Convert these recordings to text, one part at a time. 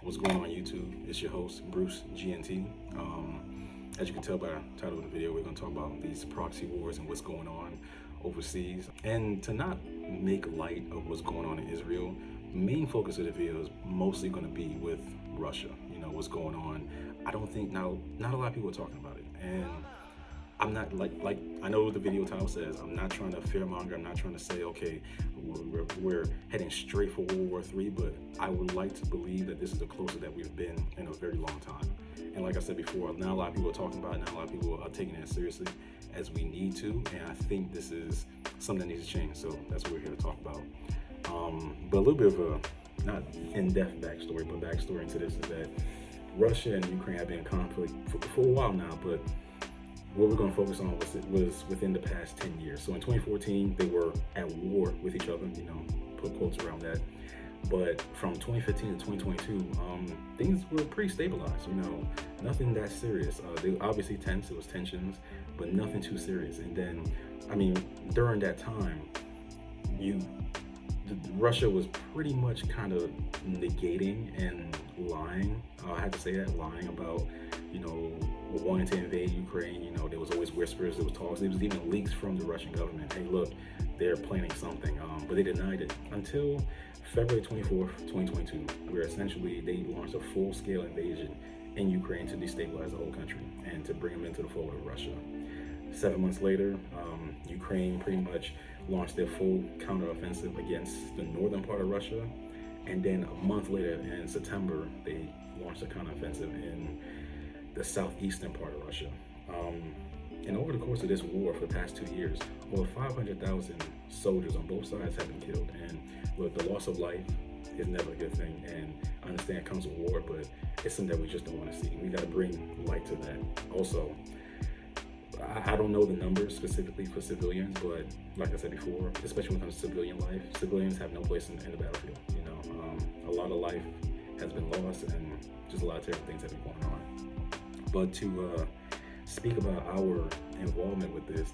What's going on YouTube? It's your host, Bruce GNT. As you can tell by the title of the video, we're going to talk about these proxy wars and what's going on overseas. And to not make light of what's going on in Israel, the main focus of the video is mostly going to be with Russia. You know, what's going on. I don't think not a lot of people are talking about it. And I'm not like I know what the video title says. I'm not trying to fearmonger. I'm not trying to say, okay, we're heading straight for World War III, but I would like to believe that this is the closest that we've been in a very long time. And like I said before, not a lot of people are talking about it. Not a lot of people are taking it as seriously as we need to. And I think this is something that needs to change. So that's what we're here to talk about. But a little bit of a, not in-depth backstory, but backstory into this is that Russia and Ukraine have been in conflict for a while now, but what we're going to focus on was within the past 10 years. So in 2014, they were at war with each other, you know, put quotes around that. But from 2015 to 2022, things were pretty stabilized, you know, nothing that serious. They were obviously tense, it was tensions, but nothing too serious. And then, I mean, during that time, Russia was pretty much kind of negating and lying. I have to say that, lying about, you know, wanting to invade Ukraine. You know, there was always whispers, there was talks, there was even leaks from the Russian government. Hey, look, they're planning something, but they denied it until February 24th, 2022, where essentially they launched a full-scale invasion in Ukraine to destabilize the whole country and to bring them into the fold of Russia. 7 months later, Ukraine pretty much launched their full counteroffensive against the northern part of Russia. And then a month later, in September, they launched a counteroffensive in the southeastern part of Russia. And over the course of this war for the past 2 years, over 500,000 soldiers on both sides have been killed. And look, the loss of life is never a good thing. And I understand it comes with war, but it's something that we just don't want to see. We got to bring light to that. Also, I don't know the numbers specifically for civilians, but like I said before, especially when it comes to civilian life, civilians have no place in the battlefield. You know, a lot of life has been lost, and just a lot of terrible things have been going on. But to speak about our involvement with this,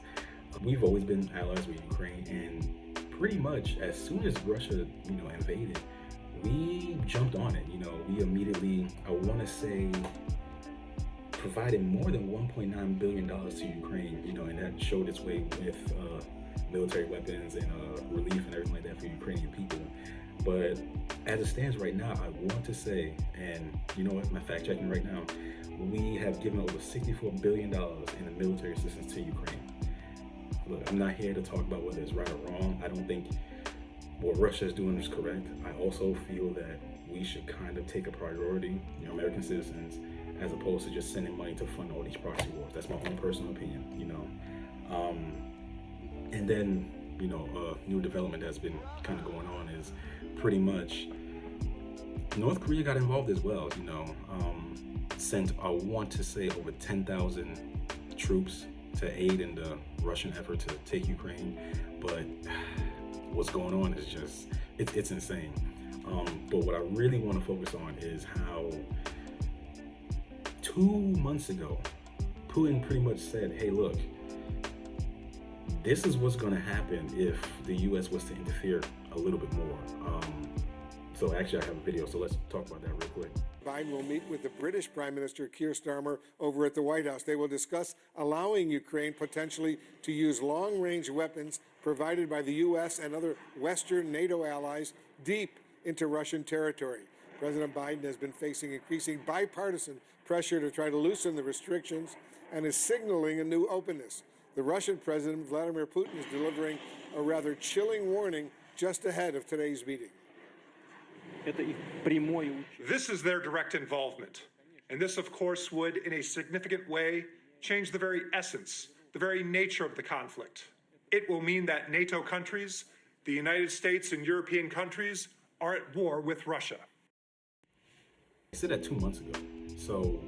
we've always been allies with Ukraine, and pretty much as soon as Russia, you know, invaded, we jumped on it. You know, we immediately, I want to say, provided more than $1.9 billion to Ukraine, you know, and that showed its way with military weapons and relief and everything like that for Ukrainian people. But as it stands right now, I want to say, and you know what, my fact checking right now, we have given over $64 billion in the military assistance to Ukraine. Look, I'm not here to talk about whether it's right or wrong. I don't think what Russia is doing is correct. I also feel that we should kind of take a priority, you know, American citizens, as opposed to just sending money to fund all these proxy wars. That's my own personal opinion, you know. And then, you know, a new development that's been kind of going on is pretty much North Korea got involved as well, you know. Sent, I want to say, over 10,000 troops to aid in the Russian effort to take Ukraine. But what's going on is just, it's insane. But what I really want to focus on is how 2 months ago, Putin pretty much said, hey, look, this is what's going to happen if the U.S. was to interfere a little bit more. So actually, I have a video, so let's talk about that real quick. Biden will meet with the British Prime Minister Keir Starmer over at the White House. They will discuss allowing Ukraine potentially to use long-range weapons provided by the U.S. and other Western NATO allies deep into Russian territory. President Biden has been facing increasing bipartisan pressure to try to loosen the restrictions and is signaling a new openness. The Russian President, Vladimir Putin, is delivering a rather chilling warning just ahead of today's meeting. This is their direct involvement. And this, of course, would, in a significant way, change the very essence, the very nature of the conflict. It will mean that NATO countries, the United States and European countries, are at war with Russia. I said that 2 months ago. So,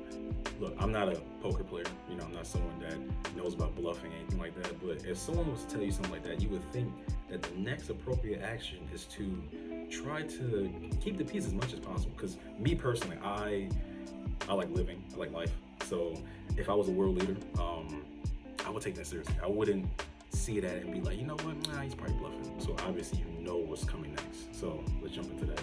look, I'm not a poker player. You know, I'm not someone that knows about bluffing, anything like that. But if someone was to tell you something like that, you would think that the next appropriate action is to try to keep the peace as much as possible. Because me personally, I like living, I like life. So if I was a world leader, I would take that seriously. I wouldn't see that and be like, you know what, nah, he's probably bluffing. So obviously you know what's coming next. So let's jump into that.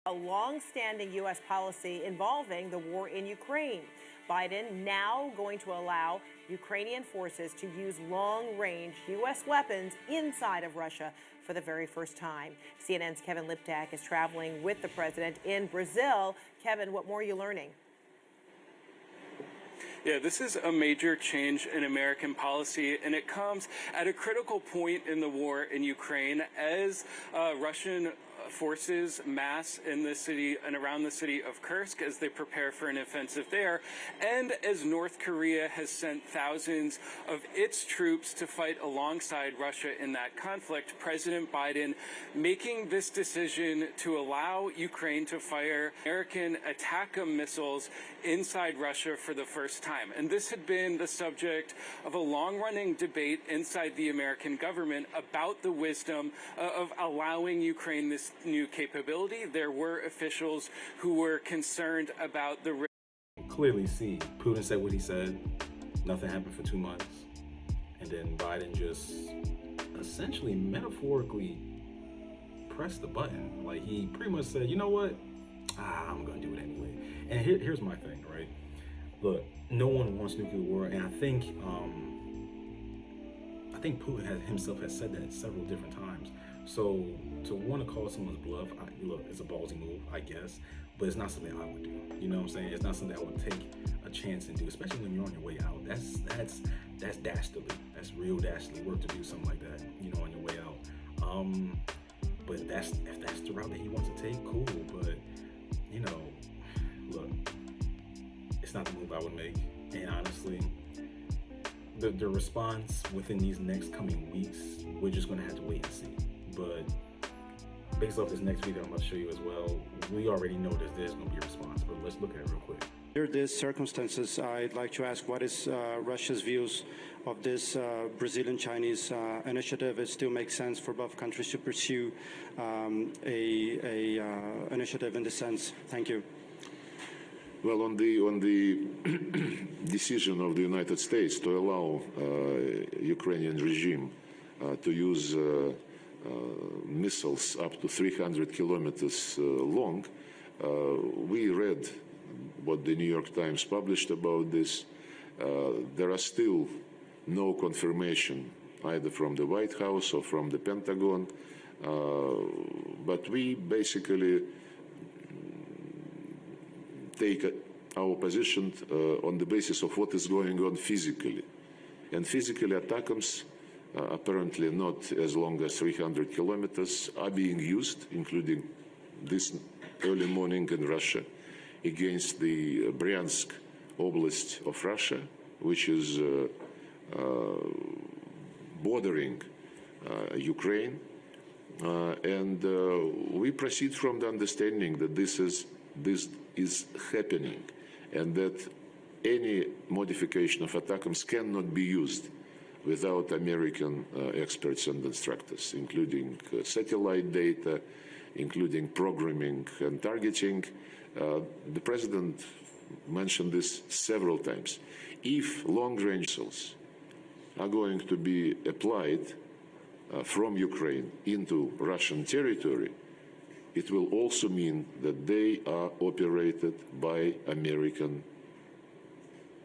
A long-standing U.S. policy involving the war in Ukraine. Biden now going to allow Ukrainian forces to use long-range U.S. weapons inside of Russia for the very first time. CNN's Kevin Liptak is traveling with the president in Brazil. Kevin, what more are you learning? Yeah, this is a major change in American policy, and it comes at a critical point in the war in Ukraine as Russian forces mass in the city and around the city of Kursk as they prepare for an offensive there, and as North Korea has sent thousands of its troops to fight alongside Russia in that conflict. President Biden making this decision to allow Ukraine to fire American ATACMS missiles inside Russia for the first time. And this had been the subject of a long-running debate inside the American government about the wisdom of allowing Ukraine this new capability. There were officials who were concerned about the risk. Clearly see, Putin said what he said, nothing happened for 2 months, and then Biden just essentially metaphorically pressed the button. Like, he pretty much said, you know what, I'm gonna do it anyway. And here's my thing, right? Look, no one wants nuclear war, and I think Putin himself has said that several different times. So to want to call someone's bluff, look, it's a ballsy move, I guess, but it's not something I would do. You know what I'm saying? It's not something I would take a chance and do, especially when you're on your way out. That's dastardly. That's real dastardly work to do something like that, you know, on your way out. But if that's the route that he wants to take, cool. But you know, look, it's not the move I would make. And honestly, the response within these next coming weeks, we're just gonna have to wait and see. But based off this next video I'm going to show you as well, we already know that there's going to be a response, but let's look at it real quick. Under these circumstances, I'd like to ask what is Russia's views of this Brazilian-Chinese initiative? It still makes sense for both countries to pursue a initiative in this sense. Thank you. Well, on the decision of the United States to allow Ukrainian regime to use missiles up to 300 kilometers long, we read what the New York Times published about this. There are still no confirmation either from the White House or from the Pentagon, but we basically take our position on the basis of what is going on physically. And physically, ATACMS, apparently not as long as 300 kilometers, are being used, including this early morning in Russia, against the Bryansk Oblast of Russia, which is bordering Ukraine. And we proceed from the understanding that this is happening, and that any modification of ATACMS cannot be used without American experts and instructors, including satellite data, including programming and targeting. The President mentioned this several times. If long-range missiles are going to be applied from Ukraine into Russian territory, it will also mean that they are operated by American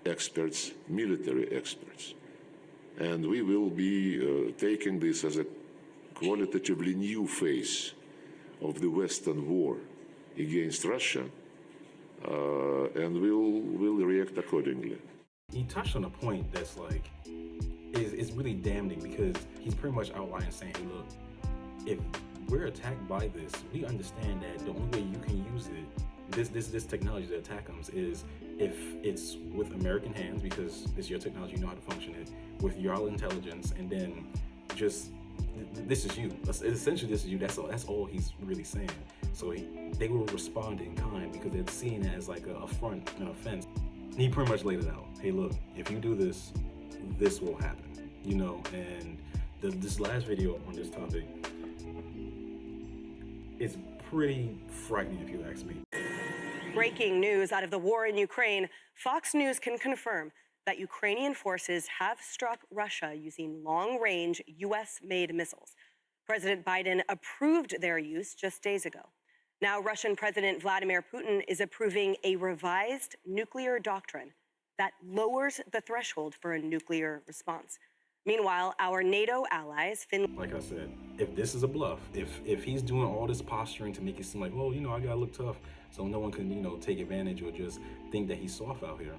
experts, military experts. And we will be taking this as a qualitatively new phase of the Western war against Russia, and we'll react accordingly. He touched on a point that's like, is really damning, because he's pretty much outlining saying, hey, look, if we're attacked by this, we understand that the only way you can use it, this technology, the ATACMS, is if it's with American hands, because it's your technology, you know how to function it, with your intelligence, and then just, this is you. Essentially, this is you. That's all he's really saying. So they will respond in kind, because they're seen as like a affront, an offense. And he pretty much laid it out. Hey, look, if you do this, this will happen. You know, and this last video on this topic, it's pretty frightening if you ask me. Breaking news out of the war in Ukraine. Fox News can confirm that Ukrainian forces have struck Russia using long-range U.S.-made missiles. President Biden approved their use just days ago. Now, Russian President Vladimir Putin is approving a revised nuclear doctrine that lowers the threshold for a nuclear response. Meanwhile, our NATO allies, Finland. Like I said, if this is a bluff, if he's doing all this posturing to make it seem like, oh, I gotta look tough, so no one can, take advantage or just think that he's soft out here.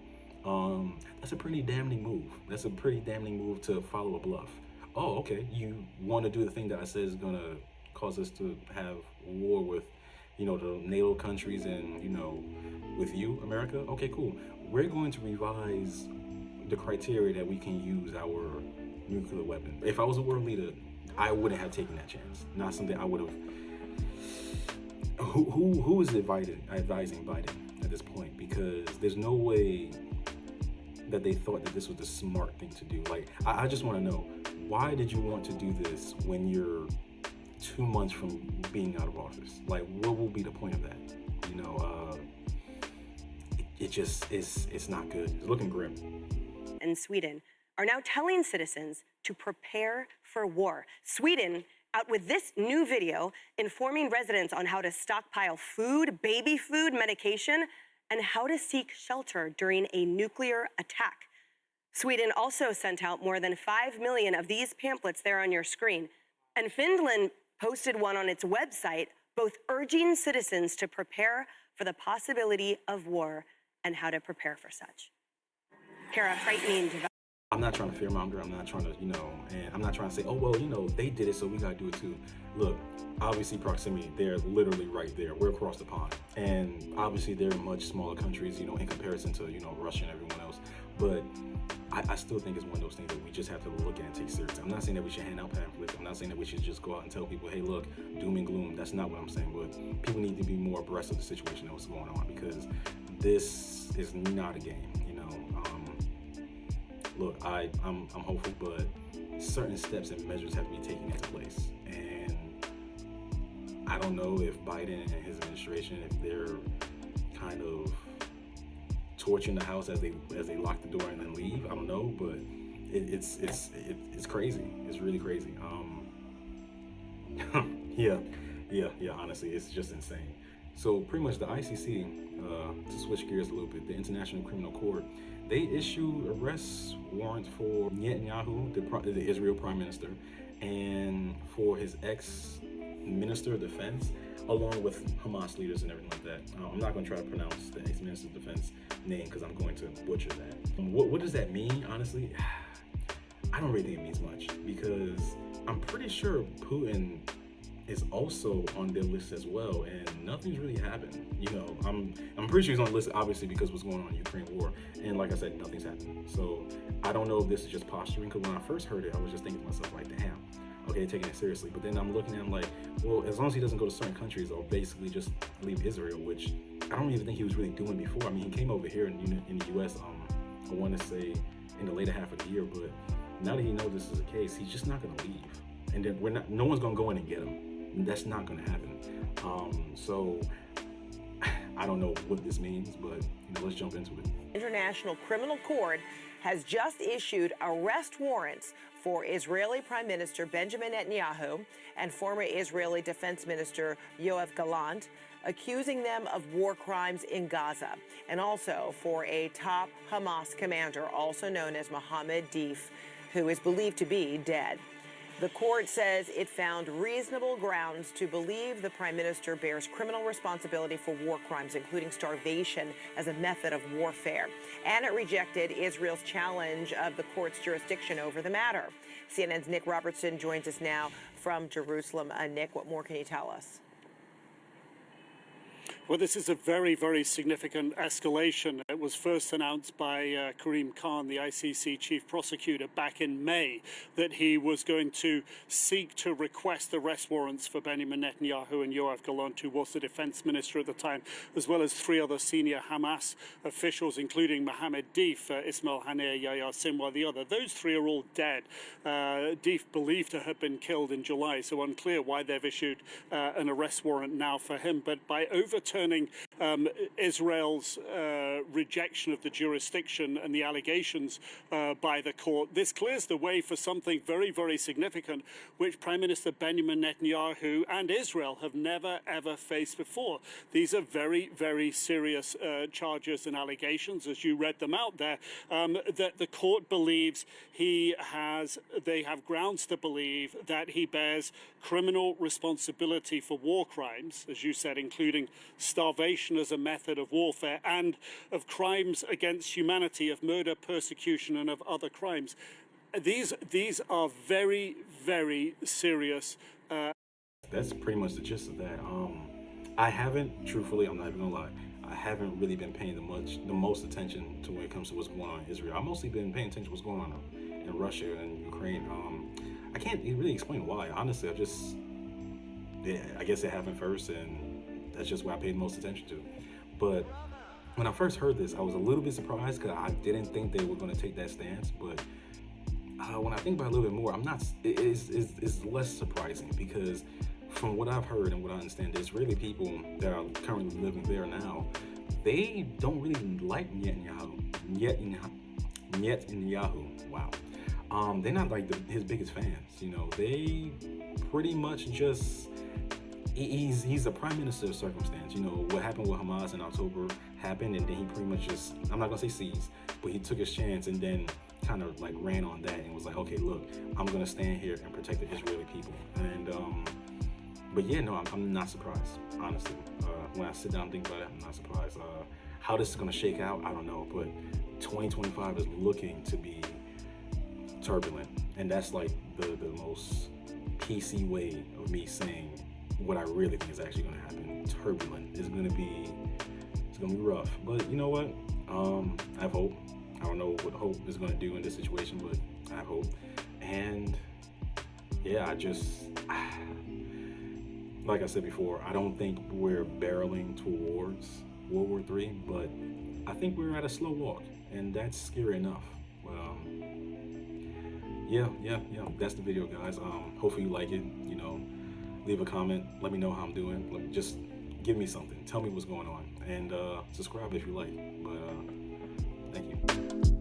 That's a pretty damning move. That's a pretty damning move to follow a bluff. Oh, okay, you want to do the thing that I said is gonna cause us to have war with, the NATO countries and, with you, America? Okay, cool. We're going to revise the criteria that we can use our nuclear weapon. If I was a world leader, I wouldn't have taken that chance. Not something I would have. Who is advising Biden at this point? Because there's no way that they thought that this was the smart thing to do. Like, I just want to know, why did you want to do this when you're 2 months from being out of office? Like, what will be the point of that? It's not good. It's looking grim. And Sweden are now telling citizens to prepare for war. Sweden out with this new video informing residents on how to stockpile food, baby food, medication, and how to seek shelter during a nuclear attack. Sweden also sent out more than 5 million of these pamphlets there on your screen. And Finland posted one on its website, both urging citizens to prepare for the possibility of war and how to prepare for such. Kara, frightening development. I'm not trying to fearmonger. I'm not trying to, and I'm not trying to say, oh, well, they did it, so we got to do it too. Look, obviously proximity, they're literally right there. We're across the pond. And obviously they're much smaller countries, in comparison to, Russia and everyone else. But I still think it's one of those things that we just have to look at and take seriously. I'm not saying that we should hand out pamphlets. I'm not saying that we should just go out and tell people, hey, look, doom and gloom. That's not what I'm saying. But people need to be more abreast of the situation and what's going on, because this is not a game, Look, I'm hopeful, but certain steps and measures have to be taken into place. And I don't know if Biden and his administration, if they're kind of torching the house as they lock the door and then leave. I don't know, but it's crazy. It's really crazy. Yeah. Honestly, it's just insane. So pretty much the ICC, to switch gears a little bit, the International Criminal Court, they issued arrest warrants for Netanyahu, the Israel Prime Minister, and for his ex-Minister of Defense, along with Hamas leaders and everything like that. I'm not going to try to pronounce the ex-Minister of Defense name because I'm going to butcher that. What does that mean, honestly? I don't really think it means much, because I'm pretty sure Putin is also on their list as well, and nothing's really happened. I'm pretty sure he's on the list, obviously, because what's going on in the Ukraine war, and like I said, nothing's happened. So I don't know if this is just posturing, because when I first heard it, I was just thinking to myself, like, damn, okay, taking it seriously. But then I'm looking at him like, well, as long as he doesn't go to certain countries or basically just leave Israel, which I don't even think he was really doing before. I mean, he came over here in the U.S., I want to say in the later half of the year, but now that he knows this is the case, he's just not going to leave. And then no one's going to go in and get him. That's not going to happen. So I don't know what this means, but let's jump into it. International Criminal Court has just issued arrest warrants for Israeli Prime Minister Benjamin Netanyahu and former Israeli Defense Minister Yoav Gallant, accusing them of war crimes in Gaza, and also for a top Hamas commander, also known as Mohammed Deif, who is believed to be dead. The court says it found reasonable grounds to believe the prime minister bears criminal responsibility for war crimes, including starvation as a method of warfare. And it rejected Israel's challenge of the court's jurisdiction over the matter. CNN's Nick Robertson joins us now from Jerusalem. Nick, what more can you tell us? Well, this is a very, very significant escalation. It was first announced by Karim Khan, the ICC chief prosecutor, back in May, that he was going to seek to request arrest warrants for Benjamin Netanyahu and Yoav Gallant, who was the defense minister at the time, as well as 3 other senior Hamas officials, including Mohammed Deif, Ismail Haniyeh, Yahya Sinwar, the other. Those 3 are all dead. Deif believed to have been killed in July, so unclear why they've issued an arrest warrant now for him. But by overturning Israel's rejection of the jurisdiction and the allegations by the court, this clears the way for something very, very significant, which Prime Minister Benjamin Netanyahu and Israel have never, ever faced before. These are very, very serious charges and allegations, as you read them out there, that the court believes they have grounds to believe that he bears criminal responsibility for war crimes, as you said, including starvation as a method of warfare, and of crimes against humanity, of murder, persecution, and of other crimes. These are very, very serious. That's pretty much the gist of that. I haven't, truthfully, I'm not even gonna lie, I haven't really been paying the most attention to when it comes to what's going on in Israel. I've mostly been paying attention to what's going on in Russia and Ukraine. I can't really explain why. Honestly, I guess it happened first, and that's just what I paid most attention to. But when I first heard this, I was a little bit surprised because I didn't think they were going to take that stance. But when I think about it a little bit more, it's less surprising because from what I've heard and what I understand, the Israeli people that are currently living there now, they don't really like Netanyahu. Wow. They're not like his biggest fans. You know, they pretty much just he's a prime minister of circumstance. You know, what happened with Hamas in October happened, and then he pretty much just, I'm not gonna say seized, but he took his chance and then kind of like ran on that and was like, okay, look, I'm gonna stand here and protect the Israeli people. And but yeah, no, I'm not surprised, honestly. When I sit down and think about it, I'm not surprised. How this is gonna shake out, I don't know, but 2025 is looking to be turbulent, and that's like the most PC way of me saying what I really think is actually going to happen. Turbulent. It's going to be rough, but you know what? I have hope. I don't know what hope is going to do in this situation, but I have hope. And yeah, like I said before, I don't think we're barreling towards World War III, but I think we're at a slow walk, and that's scary enough. Yeah, that's the video, guys. Hopefully you like it. You know, leave a comment, let me know how I'm doing. Just give me something, tell me what's going on, and subscribe if you like. But thank you.